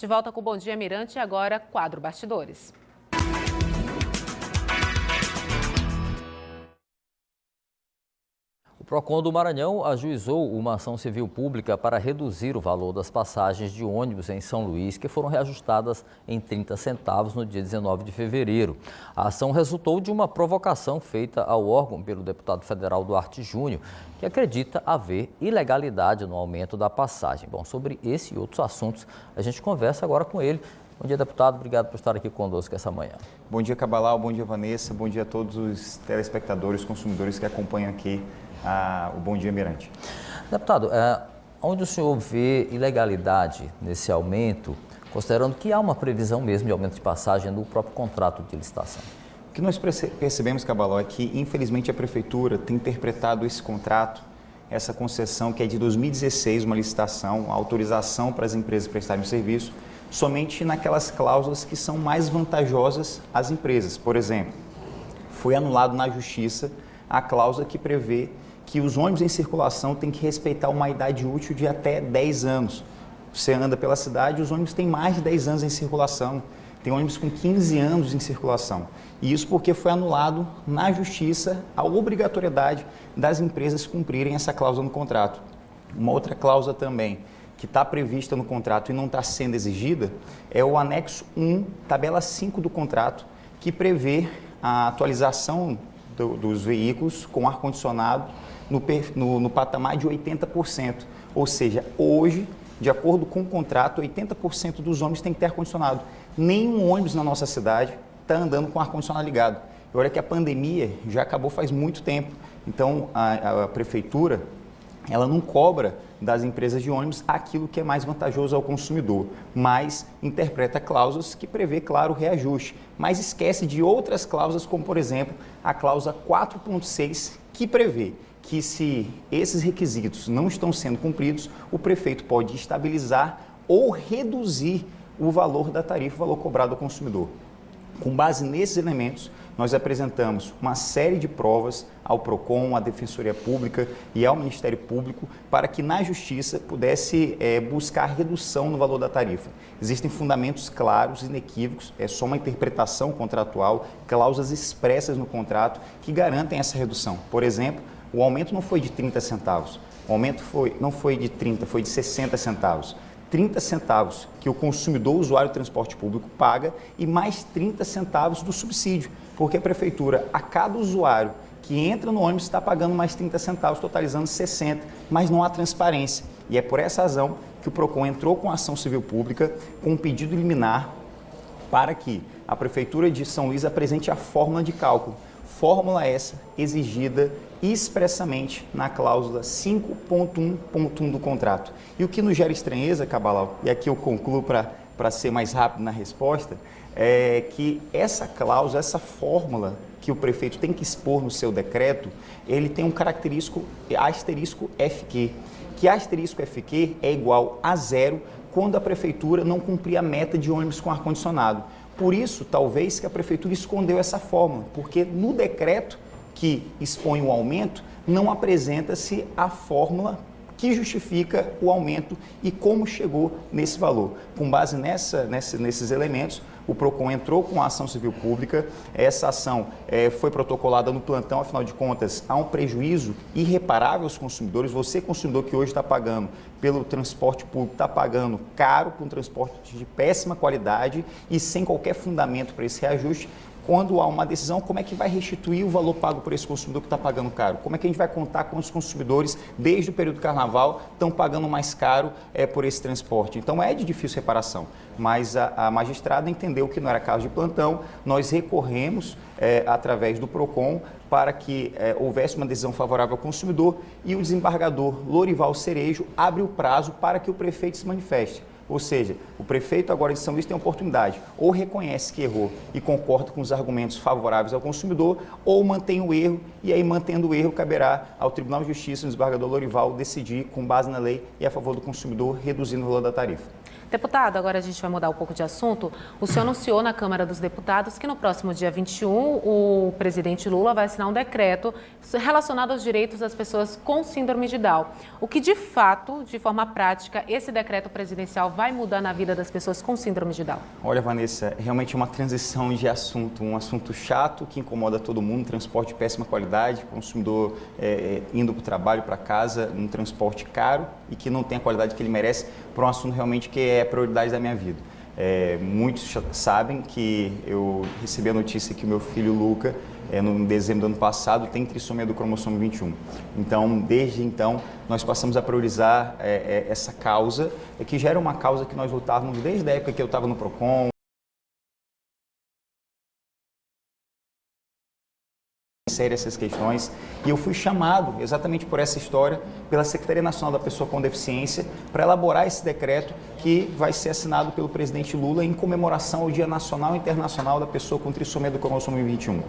De volta com o Bom Dia Mirante, agora quadro Bastidores. O PROCON do Maranhão ajuizou uma ação civil pública para reduzir o valor das passagens de ônibus em São Luís, que foram reajustadas em 30 centavos no dia 19 de fevereiro. A ação resultou de uma provocação feita ao órgão pelo deputado federal Duarte Júnior, que acredita haver ilegalidade no aumento da passagem. Bom, sobre esse e outros assuntos, a gente conversa agora com ele. Bom dia, deputado. Obrigado por estar aqui conosco essa manhã. Bom dia, Cabral. Bom dia, Vanessa. Bom dia a todos os telespectadores, consumidores que acompanham aqui o Bom Dia Mirante. Deputado, onde o senhor vê ilegalidade nesse aumento, considerando que há uma previsão mesmo de aumento de passagem no próprio contrato de licitação? O que nós percebemos, Cabral, é que, infelizmente, a Prefeitura tem interpretado esse contrato, essa concessão que é de 2016, uma licitação, a autorização para as empresas prestarem o serviço, somente naquelas cláusulas que são mais vantajosas às empresas. Por exemplo, foi anulado na Justiça a cláusula que prevê que os ônibus em circulação têm que respeitar uma idade útil de até 10 anos. Você anda pela cidade, os ônibus têm mais de 10 anos em circulação, tem ônibus com 15 anos em circulação. E isso porque foi anulado na Justiça a obrigatoriedade das empresas cumprirem essa cláusula no contrato. Uma outra cláusula também que está prevista no contrato e não está sendo exigida é o anexo 1, tabela 5 do contrato, que prevê a atualização dos veículos com ar-condicionado no patamar de 80%. Ou seja, hoje, de acordo com o contrato, 80% dos ônibus tem que ter ar-condicionado. Nenhum ônibus na nossa cidade está andando com ar-condicionado ligado. E olha que a pandemia já acabou faz muito tempo. Então, a Prefeitura, ela não cobra das empresas de ônibus aquilo que é mais vantajoso ao consumidor, mas interpreta cláusulas que prevê, claro, o reajuste, mas esquece de outras cláusulas, como, por exemplo, a cláusula 4.6, que prevê que se esses requisitos não estão sendo cumpridos, o prefeito pode estabilizar ou reduzir o valor da tarifa, o valor cobrado ao consumidor. Com base nesses elementos, nós apresentamos uma série de provas ao PROCON, à Defensoria Pública e ao Ministério Público para que na Justiça pudesse buscar redução no valor da tarifa. Existem fundamentos claros, inequívocos, é só uma interpretação contratual, cláusulas expressas no contrato que garantem essa redução. Por exemplo, o aumento não foi de 30 centavos, o aumento não foi de 30, foi de 60 centavos. 30 centavos que o consumidor, usuário do transporte público, paga e mais 30 centavos do subsídio, porque a Prefeitura, a cada usuário que entra no ônibus, está pagando mais 30 centavos, totalizando 60, mas não há transparência. E é por essa razão que o PROCON entrou com a ação civil pública, com um pedido liminar para que a Prefeitura de São Luís apresente a fórmula de cálculo. Fórmula essa exigida expressamente na cláusula 5.1.1 do contrato. E o que nos gera estranheza, Cabral, e aqui eu concluo para ser mais rápido na resposta, é que essa cláusula, essa fórmula que o prefeito tem que expor no seu decreto, ele tem um característico asterisco FQ, que asterisco FQ é igual a 0 quando a Prefeitura não cumprir a meta de ônibus com ar-condicionado. Por isso, talvez, que a Prefeitura escondeu essa fórmula, porque no decreto que expõe o aumento, não apresenta-se a fórmula que justifica o aumento e como chegou nesse valor. Com base nesses elementos, o PROCON entrou com a ação civil pública, essa ação foi protocolada no plantão, afinal de contas, há um prejuízo irreparável aos consumidores. Você, consumidor que hoje está pagando pelo transporte público, está pagando caro por um transporte de péssima qualidade e sem qualquer fundamento para esse reajuste. Quando há uma decisão, como é que vai restituir o valor pago por esse consumidor que está pagando caro? Como é que a gente vai contar quantos consumidores, desde o período do carnaval, estão pagando mais caro por esse transporte? Então, é de difícil reparação. Mas a magistrada entendeu que não era caso de plantão, nós recorremos através do PROCON para que houvesse uma decisão favorável ao consumidor e o desembargador Lorival Cerejo abre o prazo para que o prefeito se manifeste. Ou seja, o prefeito agora de São Luís tem a oportunidade, ou reconhece que errou e concorda com os argumentos favoráveis ao consumidor, ou mantém o erro, e aí mantendo o erro caberá ao Tribunal de Justiça, no desembargador Lorival, decidir com base na lei e a favor do consumidor, reduzindo o valor da tarifa. Deputado, agora a gente vai mudar um pouco de assunto. O senhor anunciou na Câmara dos Deputados que no próximo dia 21 o presidente Lula vai assinar um decreto relacionado aos direitos das pessoas com síndrome de Down. O que de fato, de forma prática, esse decreto presidencial vai mudar na vida das pessoas com síndrome de Down? Olha, Vanessa, realmente é uma transição de assunto, um assunto chato que incomoda todo mundo, transporte de péssima qualidade, consumidor indo para o trabalho, para casa, um transporte caro e que não tem a qualidade que ele merece, para um assunto realmente que é a prioridade da minha vida. Muitos sabem que eu recebi a notícia que o meu filho Luca, no dezembro do ano passado, tem trissomia do cromossomo 21. Então, desde então, nós passamos a priorizar essa causa, que já era uma causa que nós lutávamos desde a época que eu estava no PROCON, sério essas questões, e eu fui chamado exatamente por essa história pela Secretaria Nacional da Pessoa com Deficiência para elaborar esse decreto que vai ser assinado pelo presidente Lula em comemoração ao Dia Nacional e Internacional da Pessoa com Trissomia do Cromossomo 21.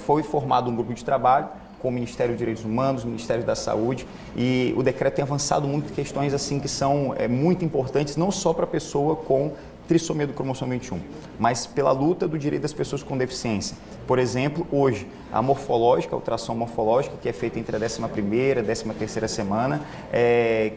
Foi formado um grupo de trabalho com o Ministério dos Direitos Humanos, o Ministério da Saúde, e o decreto tem avançado muito em questões assim que são muito importantes, não só para a pessoa com trissomia do cromossomo 21, mas pela luta do direito das pessoas com deficiência. Por exemplo, hoje, a morfológica, a ultrassom morfológica, que é feita entre a 11ª e a 13ª semana,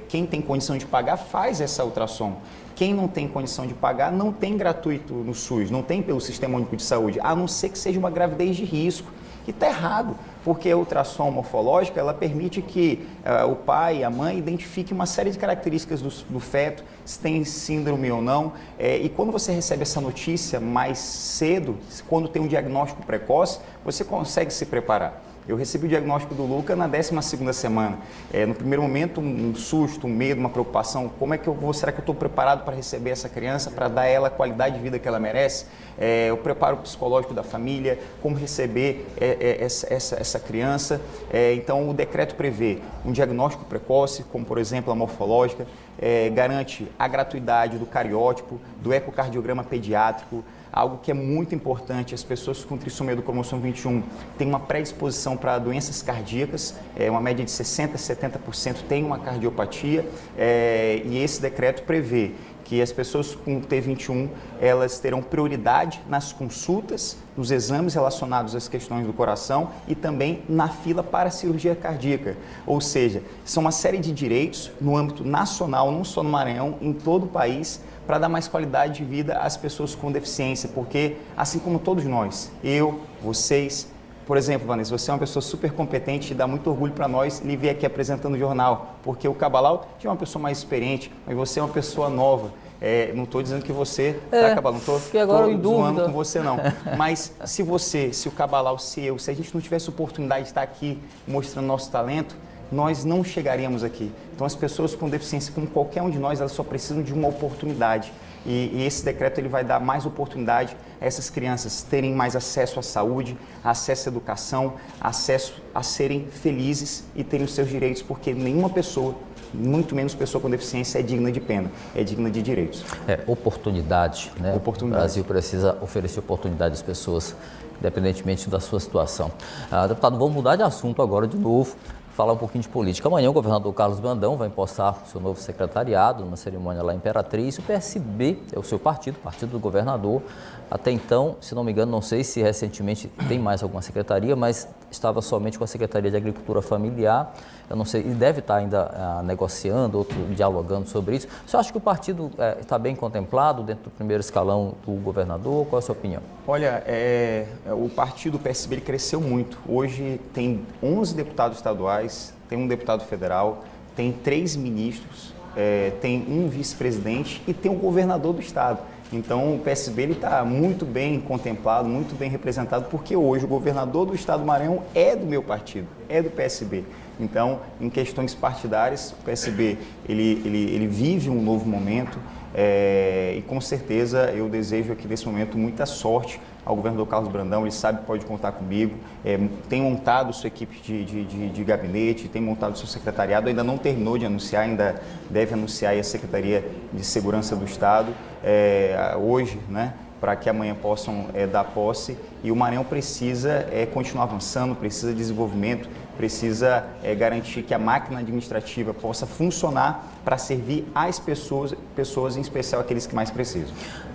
quem tem condição de pagar faz essa ultrassom. Quem não tem condição de pagar não tem gratuito no SUS, não tem pelo Sistema Único de Saúde, a não ser que seja uma gravidez de risco. E está errado, porque a ultrassom morfológica ela permite que o pai e a mãe identifiquem uma série de características do feto, se tem síndrome ou não. E quando você recebe essa notícia mais cedo, quando tem um diagnóstico precoce, você consegue se preparar. Eu recebi o diagnóstico do Luca na 12ª semana. No primeiro momento, um susto, um medo, uma preocupação. Como é que eu vou? Será que eu estou preparado para receber essa criança, para dar a ela a qualidade de vida que ela merece? O preparo psicológico da família, como receber essa criança. Então, o decreto prevê um diagnóstico precoce, como, por exemplo, a morfológica, garante a gratuidade do cariótipo, do ecocardiograma pediátrico, algo que é muito importante. As pessoas com trissomia do cromossomo 21 têm uma predisposição para doenças cardíacas, uma média de 60% a 70% tem uma cardiopatia, e esse decreto prevê que as pessoas com T21, elas terão prioridade nas consultas, nos exames relacionados às questões do coração e também na fila para a cirurgia cardíaca. Ou seja, são uma série de direitos no âmbito nacional, não só no Maranhão, em todo o país, para dar mais qualidade de vida às pessoas com deficiência, porque assim como todos nós, eu, vocês, por exemplo, Vanessa, você é uma pessoa super competente e dá muito orgulho para nós lhe ver aqui apresentando o jornal, porque o Cabalau já é uma pessoa mais experiente, mas você é uma pessoa nova. Não estou dizendo que você, tá, Cabalau? Não estou zoando com você, não. Mas se o Cabalau, se a gente não tivesse oportunidade de estar aqui mostrando nosso talento, nós não chegaríamos aqui. Então, as pessoas com deficiência, como qualquer um de nós, elas só precisam de uma oportunidade. E esse decreto ele vai dar mais oportunidade a essas crianças terem mais acesso à saúde, acesso à educação, acesso a serem felizes e terem os seus direitos, porque nenhuma pessoa, muito menos pessoa com deficiência, é digna de pena, é digna de direitos. Oportunidade, né? Oportunidade. O Brasil precisa oferecer oportunidade às pessoas, independentemente da sua situação. Deputado, vamos mudar de assunto agora de novo. Falar um pouquinho de política. Amanhã o governador Carlos Brandão vai empossar seu novo secretariado numa cerimônia lá em Imperatriz. O PSB é o seu partido, partido do governador. Até então, se não me engano, não sei se recentemente tem mais alguma secretaria, mas estava somente com a Secretaria de Agricultura Familiar. Eu não sei, e deve estar ainda negociando, outro dialogando sobre isso. Você acha que o partido está bem contemplado dentro do primeiro escalão do governador? Qual é a sua opinião? Olha, o partido PSB ele cresceu muito. Hoje tem 11 deputados estaduais, tem um deputado federal, tem 3 ministros, tem um vice-presidente e tem um governador do estado. Então, o PSB está muito bem contemplado, muito bem representado, porque hoje o governador do estado do Maranhão é do meu partido, é do PSB. Então, em questões partidárias, o PSB ele vive um novo momento e, com certeza, eu desejo aqui nesse momento muita sorte ao governador Carlos Brandão. Ele sabe que pode contar comigo, tem montado sua equipe de gabinete, tem montado seu secretariado, ainda não terminou de anunciar, ainda deve anunciar aí a Secretaria de Segurança do Estado hoje, né, para que amanhã possam dar posse. E o Maranhão precisa continuar avançando, precisa de desenvolvimento, precisa garantir que a máquina administrativa possa funcionar para servir às pessoas, em especial aqueles que mais precisam.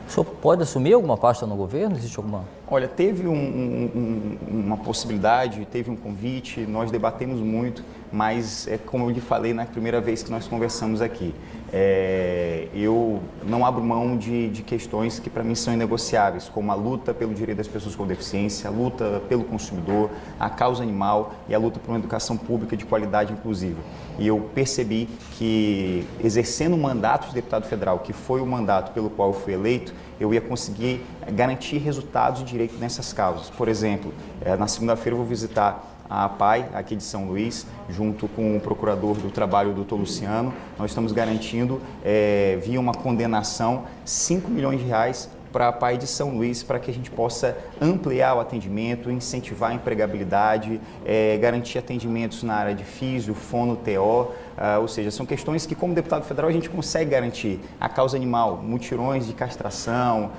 O senhor pode assumir alguma pasta no governo? Existe alguma? Olha, teve uma possibilidade, teve um convite, nós debatemos muito, mas como eu lhe falei na primeira vez que nós conversamos aqui, eu não abro mão de questões que para mim são inegociáveis, como a luta pelo direito das pessoas com deficiência, a luta pelo consumidor, a causa animal e a luta por uma educação pública de qualidade inclusiva. E eu percebi que, exercendo o mandato de deputado federal, que foi o mandato pelo qual eu fui eleito, eu ia conseguir garantir resultados de direito nessas causas. Por exemplo, na segunda-feira eu vou visitar a APAI, aqui de São Luís, junto com o procurador do trabalho, o doutor Luciano. Nós estamos garantindo, via uma condenação, 5 milhões de reais para a APAI de São Luís, para que a gente possa ampliar o atendimento, incentivar a empregabilidade, garantir atendimentos na área de físio, fono, TO, ou seja, são questões que, como deputado federal, a gente consegue garantir. A causa animal, mutirões de castração,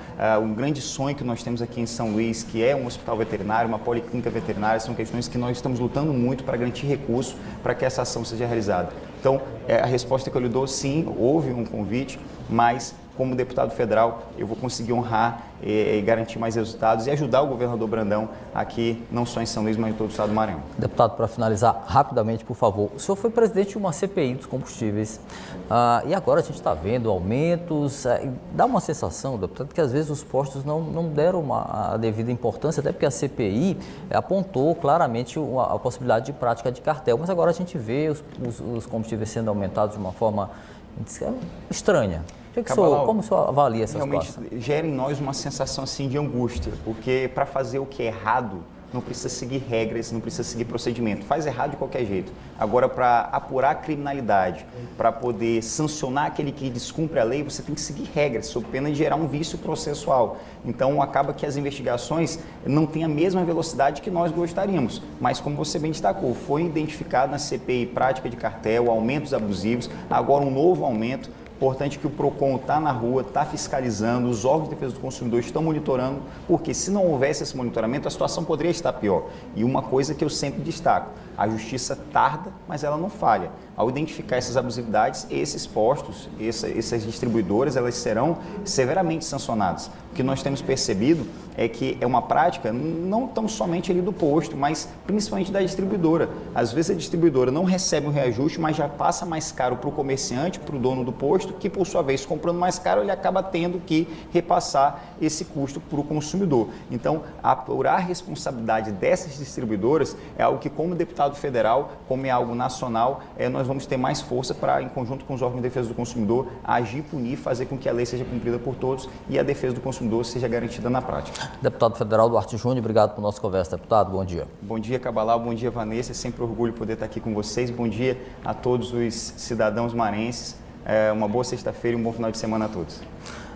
um grande sonho que nós temos aqui em São Luís, que é um hospital veterinário, uma policlínica veterinária, são questões que nós estamos lutando muito para garantir recursos para que essa ação seja realizada. Então, a resposta que eu lhe dou, sim, houve um convite, mas como deputado federal, eu vou conseguir honrar e garantir mais resultados e ajudar o governador Brandão aqui, não só em São Luís, mas em todo o estado do Maranhão. Deputado, para finalizar rapidamente, por favor, o senhor foi presidente de uma CPI dos combustíveis e agora a gente está vendo aumentos, dá uma sensação, deputado, que às vezes os postos não deram a devida importância, até porque a CPI apontou claramente a possibilidade de prática de cartel, mas agora a gente vê os combustíveis sendo aumentados de uma forma estranha. Como o senhor avalia essa situação? Realmente gera em nós uma sensação assim de angústia, porque para fazer o que é errado, não precisa seguir regras, não precisa seguir procedimento. Faz errado de qualquer jeito. Agora, para apurar a criminalidade, para poder sancionar aquele que descumpre a lei, você tem que seguir regras, sob pena de gerar um vício processual. Então, acaba que as investigações não têm a mesma velocidade que nós gostaríamos. Mas, como você bem destacou, foi identificado na CPI prática de cartel, aumentos abusivos, agora um novo aumento. Importante que o PROCON está na rua, está fiscalizando, os órgãos de defesa do consumidor estão monitorando, porque se não houvesse esse monitoramento, a situação poderia estar pior. E uma coisa que eu sempre destaco, a justiça tarda, mas ela não falha. Ao identificar essas abusividades, esses postos, essas distribuidoras, elas serão severamente sancionadas. O que nós temos percebido é que é uma prática não tão somente ali do posto, mas principalmente da distribuidora. Às vezes a distribuidora não recebe um reajuste, mas já passa mais caro para o comerciante, para o dono do posto, que por sua vez, comprando mais caro, ele acaba tendo que repassar esse custo para o consumidor. Então, apurar a responsabilidade dessas distribuidoras é algo que, como deputado federal, como é algo nacional, nós vamos ter mais força para, em conjunto com os órgãos de defesa do consumidor, agir, punir, fazer com que a lei seja cumprida por todos e a defesa do consumidor seja garantida na prática. Deputado federal Duarte Júnior, obrigado por nossa conversa. Deputado, bom dia. Bom dia, Cabalau. Bom dia, Vanessa. É sempre orgulho poder estar aqui com vocês. Bom dia a todos os cidadãos marenses. Uma boa sexta-feira e um bom final de semana a todos.